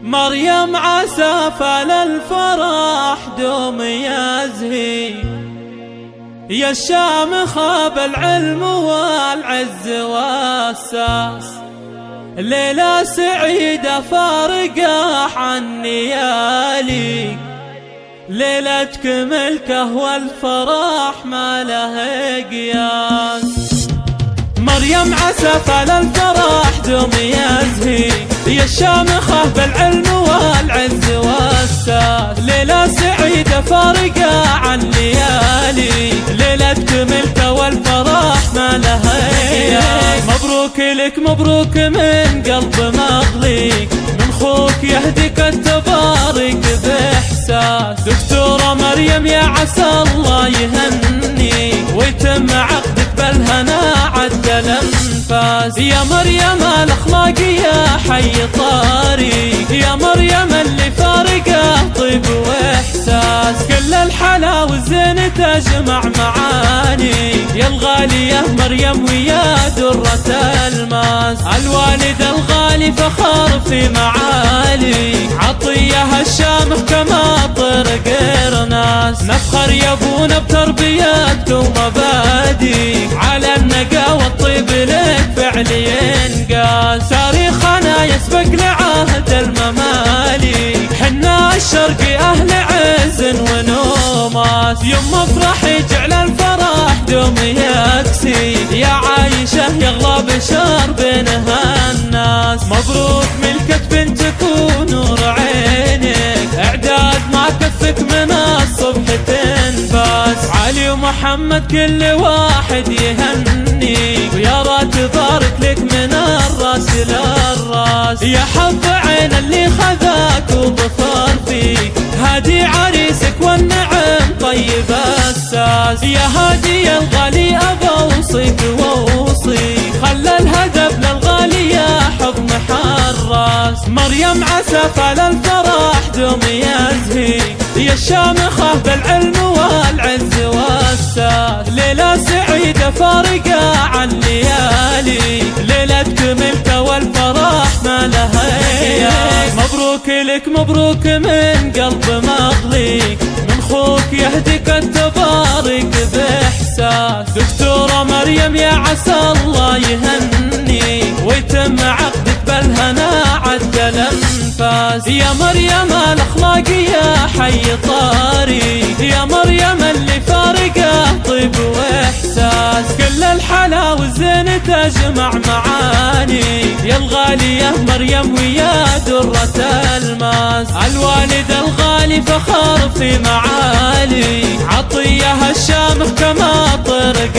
مريم عسى فللفرح دوم يزهي، يا الشامخة بالعلم والعز والساس، ليلة سعيدة فارقة عن نيالي، ليلتك ملكه والفرح ما له قياس. مريم عسى فللفرح دوم يزهي، يا الشامخة بالعلم والعز والساس، ليلة سعيدة فارقة عن ليالي، ليلتك ملكه والفرح ما له قياس. مبروك لك مبروك من قلب مغلي، من خوك يهديك التبارك بإحساس. دكتورة مريم يا عسى الله يهني، ويتم عقدك بالهنا عد الأنفاس. يا مريم الأخلاقية حي طاري، يا مريم اللي فارقة طيب وإحساس. كل الحلا والزين تجمع معاني، يا الغالية مريم ويا درة الماس. الوالد الغالي فخر في معالي، عطية الشامخ كما طرق ناس. نفخر يا ابونا بتربيتك ومبادئ، على النقا والطيب لك فعل ينقاس. تاريخنا يسبق لعهد المماليك، حنا الشرقي أهل عز ونوماس. يوم افرح يجعل الفرح دوم يكسي، يا عايشة يغلى بشر بينها الناس. مبروك ملكة بنتك ونور عينك، اعداد ما كفك من الصبح تنفاس. علي ومحمد كل واحد يهني، ويا رات تبارك لك من الراس للراس. يا حظ عين اللي خذاك وظفر فيك، هادي عريسك والنعم طيب الساس. يا هادي الغالي أبوصيك وأوصيك، خلى الهدف للغالي يا حضن حراس. مريم عسى فللفرح دوم يزهي، يا الشامخة بالعلم والعز والساس. ليلة سعيدة فارقة عن ليالي، ليلتك ملكه والفرح ما له قياس. مبروك لك مبروك من قلب مغلي، من خوك يهديك التبارك بإحساس. دكتورة مريم يا عسى الله يهني، ويتم عقدك بالهنا عد الأنفاس. يا مريم الأخلاقية حي طاري، يا مريم اللي فارقة طيب وإحساس. كل الحلا والزين تجمع معاني، يا الغالية مريم ويا درة الماس. الوالد الغالي فخر في معالي، عطية الشامخ كما طرق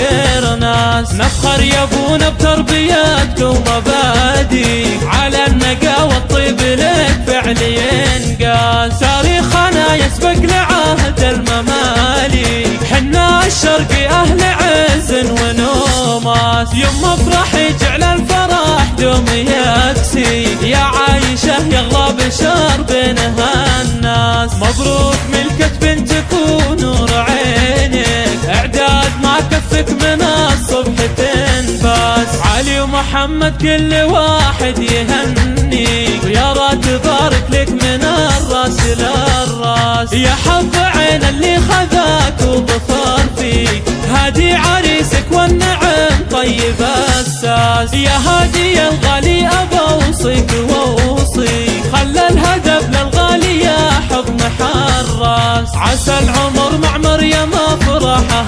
ناس. نفخر يا ابونا بتربيتك ومبادئ، على النقا والطيب لك فعل ينقاس. تاريخنا يسبق لعهد المماليك، حنا الشرقي أهل عز ونوماس. يوم افرح يجعل الفرح دوم يكسي، يا عايشة يغلى بشر بينها الناس. مبروك ملكة بنتك ونور عينك، اعداد ما كفك من الصبح تنفاس. علي ومحمد كل واحد يهني، ويا رات تبارك لك من الراس للراس. يا حظ عين اللي خذاك وظفر فيك، هادي عريسك والنعم طيب الساس. يا هادي الغالي أبوصيك وأوصيك، خلى الهدف للغالي يا حضن حراس. عسى العمر مع مريم أفراحه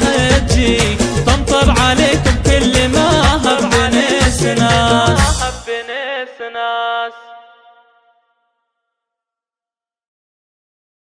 تجي، تمطر عليكم كل ما هب ناس.